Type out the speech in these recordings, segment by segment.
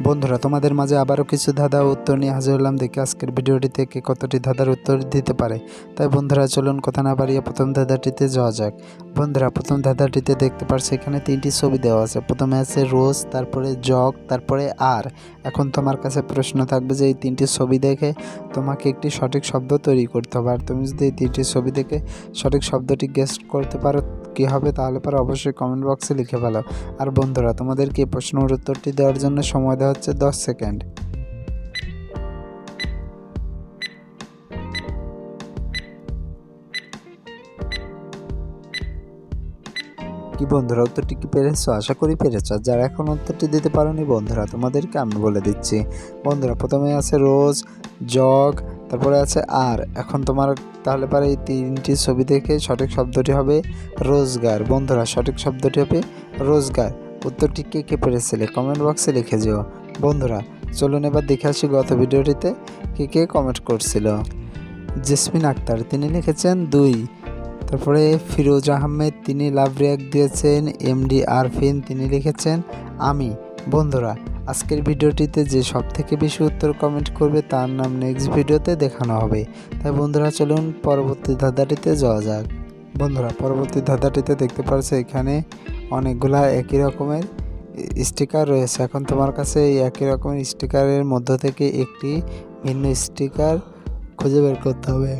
বন্ধুরা, তোমাদের মাঝে আবারও কিছু ধাঁধা উত্তর নিয়ে হাজির হলাম। দেখি আজকের ভিডিওটি থেকে কতটি ধাঁধার উত্তর দিতে পারে। তাই বন্ধুরা, চলুন কথা না বাড়িয়ে প্রথম ধাঁধাটিতে যাওয়া যাক। বন্ধুরা, প্রথম ধাঁধাটিতে দেখতে পারছি এখানে তিনটি ছবি দেওয়া আছে। প্রথমে আছে রোজ, তারপরে জগ, তারপরে আর। এখন তোমার কাছে প্রশ্ন থাকবে যে এই তিনটি ছবি দেখে তোমাকে একটি সঠিক শব্দ তৈরি করতে হবে। আর তুমি যদি এই তিনটি ছবি দেখে সঠিক শব্দটি গেস করতে পারো কী হবে, তাহলে পরে অবশ্যই কমেন্ট বক্সে লিখে ফেলো। আর বন্ধুরা, তোমাদেরকে এই প্রশ্নের উত্তরটি দেওয়ার জন্য সময় দেওয়া হচ্ছে 10 সেকেন্ড। কি বন্ধুরা, উত্তরটি কি পেরেছো? আশা করি পেরেছো। যারা এখন উত্তরটি দিতে পারোনি বন্ধুরা, তোমাদেরকে আমি বলে দিচ্ছি। বন্ধুরা, প্রথমে আছে রোজ, জগ, তারপরে আছে আর। এখন তোমার তাহলে পরে এই তিনটি ছবি দেখে সঠিক শব্দটি হবে রোজগার। বন্ধুরা, সঠিক শব্দটি হবে রোজগার। উত্তরটি কে কে পেরেছিলে কমেন্ট বক্সে লিখে যেও। বন্ধুরা, চলুন এবার দেখে আসি গত ভিডিওটিতে কে কে কমেন্ট করছিল। জেসমিন আক্তার, তিনি লিখেছেন 2। তারপরে ফিরোজ আহমেদ, তিনি লাভ রিয়াক্ট দিয়েছেন। এমডি আরফিন, তিনি লিখেছেন আমি। বন্ধুরা, আজকের ভিডিওটিতে যে সব থেকে বেশি উত্তর কমেন্ট করবে তার নাম নেক্সট ভিডিওতে দেখানো হবে। তাই বন্ধুরা, চলুন পরবর্তী ধাঁধাটিতে যাওয়া যাক। বন্ধুরা, পরবর্তী ধাঁধাটিতে দেখতে পাচ্ছ এখানে অনেকগুলা একই রকমের স্টিকার রয়েছে। এখন তোমার কাছে এই একই রকমের স্টিকারের মধ্য থেকে একটি ভিন্ন স্টিকার খুঁজে বের করতে হবে।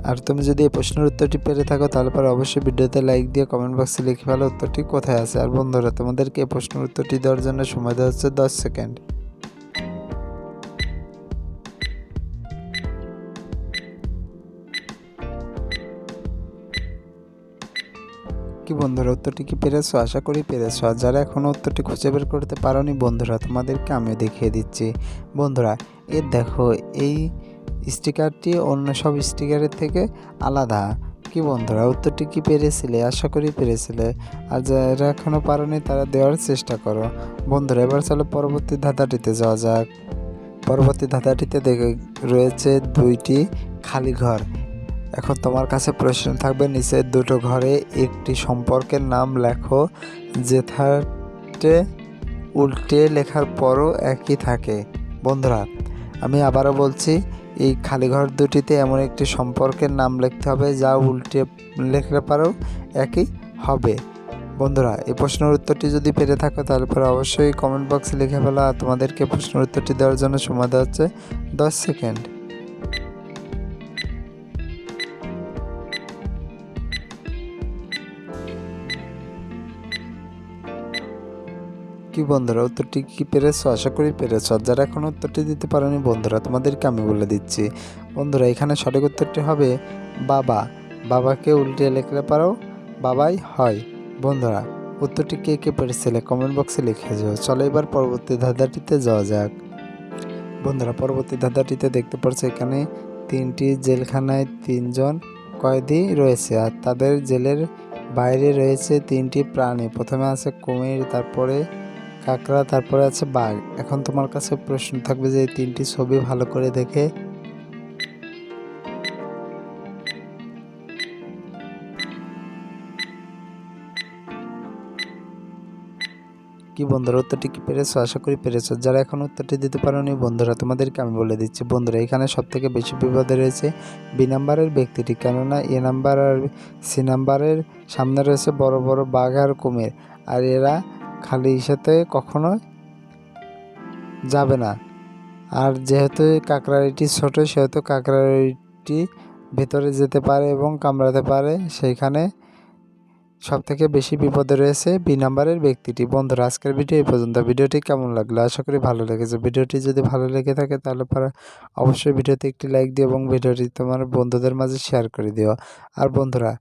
আর তুমি যদি এই প্রশ্নের উত্তরটি পেরে থাকো তাহলে পরে অবশ্যই ভিডিওতে লাইক দিয়ে কমেন্ট বক্সে লিখে ফেলো উত্তরটি কোথায় আছে। আর বন্ধুরা, তোমাদেরকে এই প্রশ্নের উত্তরটি দেওয়ার জন্য সময় দেওয়া হচ্ছে 10 সেকেন্ড। কি বন্ধুরা, উত্তরটি কি পেরেছো? আশা করি পেরেছো। আর যারা এখনও উত্তরটি খুঁজে বের করতে পারোনি বন্ধুরা, তোমাদেরকে আমিও দেখিয়ে দিচ্ছি। বন্ধুরা, দেখো এই স্টিকারটি অন্য সব স্টিকারের থেকে আলাদা। কি বন্ধুরা, উত্তরটি কি পেরেছিলে? আশা করি পেরেছিলে। আর যারা এখনও পারোনি তারা দেওয়ার চেষ্টা করো। বন্ধুরা, এবার চলো পরবর্তী ধাঁধাটিতে যাওয়া যাক। পরবর্তী ধাঁধাটিতে রয়েছে 2টি খালি ঘর। এখন তোমার কাছে প্রশ্ন থাকবে নিচের দুটো ঘরে একটি সম্পর্কের নাম লেখো যেটাতে উল্টে লেখার পরও একই থাকে। বন্ধুরা, আমি আবারও বলছি, এই খালি ঘর দুটিতে এমন একটি সম্পর্কের নাম লিখতে হবে যা উল্টে লেখলে পরেও একই হবে। বন্ধুরা, এই প্রশ্নের উত্তরটি যদি পেরে থাকো তাহলে পরে অবশ্যই কমেন্ট বক্সে লিখে ফেলো। আর তোমাদেরকে প্রশ্নের উত্তরটি দেওয়ার জন্য সময় দেওয়া হচ্ছে 10 সেকেন্ড। কি বন্ধুরা, উত্তরটি কি পেরেছো? আশা করি পেরেছো। যারা এখন উত্তরটি দিতে পারেনি বন্ধুরা, তোমাদেরকে আমি বলে দিচ্ছি। বন্ধুরা, এখানে সঠিক উত্তরটি হবে বাবা। বাবাকে উল্টে লিখলে পারো বাবাই হয়। বন্ধুরা, উত্তরটি কে কে পেরেছিলে কমেন্ট বক্সে লিখে যাও। চলো এবার পরবর্তী ধাঁধাটিতে যাওয়া যাক। বন্ধুরা, পরবর্তী ধাঁধাটিতে দেখতে পাচ্ছ এখানে 3টি জেলখানায় 3জন কয়েদি রয়েছে। আর তাদের জেলের বাইরে রয়েছে 3টি প্রাণী। প্রথমে আছে কুমির, তারপরে কাঁকড়া, তারপরে আছে বাঘ। এখন তোমার কাছে প্রশ্ন থাকবে যে এই 3টি ছবি ভালো করে দেখে কি বন্ধুরা, উত্তরটি কি পেরেছো? আশা করি পেরেছো। যারা এখন উত্তরটি দিতে পারোনি বন্ধুরা, তোমাদেরকে আমি বলে দিচ্ছি। বন্ধুরা, এখানে সব থেকে বেশি বিপদে রয়েছে বি নাম্বারের ব্যক্তিটি, কেননা এ নাম্বার আর সি নাম্বারের সামনে রয়েছে বড় বড় বাঘ আর কুমির। আর এরা খালি সাথে কখনো যাবে না। আর যেহেতু কাকড়ারিটি ছোট, সেহেতু কাকড়ারিটি ভেতরে যেতে পারে এবং কামড়াতে পারে। সেইখানে সব থেকে বেশি বিপদে রয়েছে বি নাম্বারের ব্যক্তিটি। বন্ধুরা, আজকের ভিডিও এই পর্যন্ত। ভিডিওটি কেমন লাগলো? আশা করি ভালো লেগেছে। ভিডিওটি যদি ভালো লেগে থাকে তাহলে অবশ্যই ভিডিওতে একটি লাইক দিও এবং ভিডিওটি তোমার বন্ধুদের মাঝে শেয়ার করে দিও। আর বন্ধুরা,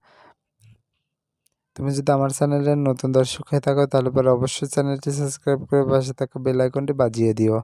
তুমি যদি আমার চ্যানেলের নতুন দর্শক হয়ে থাকো তাহলে অবশ্যই চ্যানেলটি সাবস্ক্রাইব করে পাশে থাকা বেল আইকনটি বাজিয়ে দিও।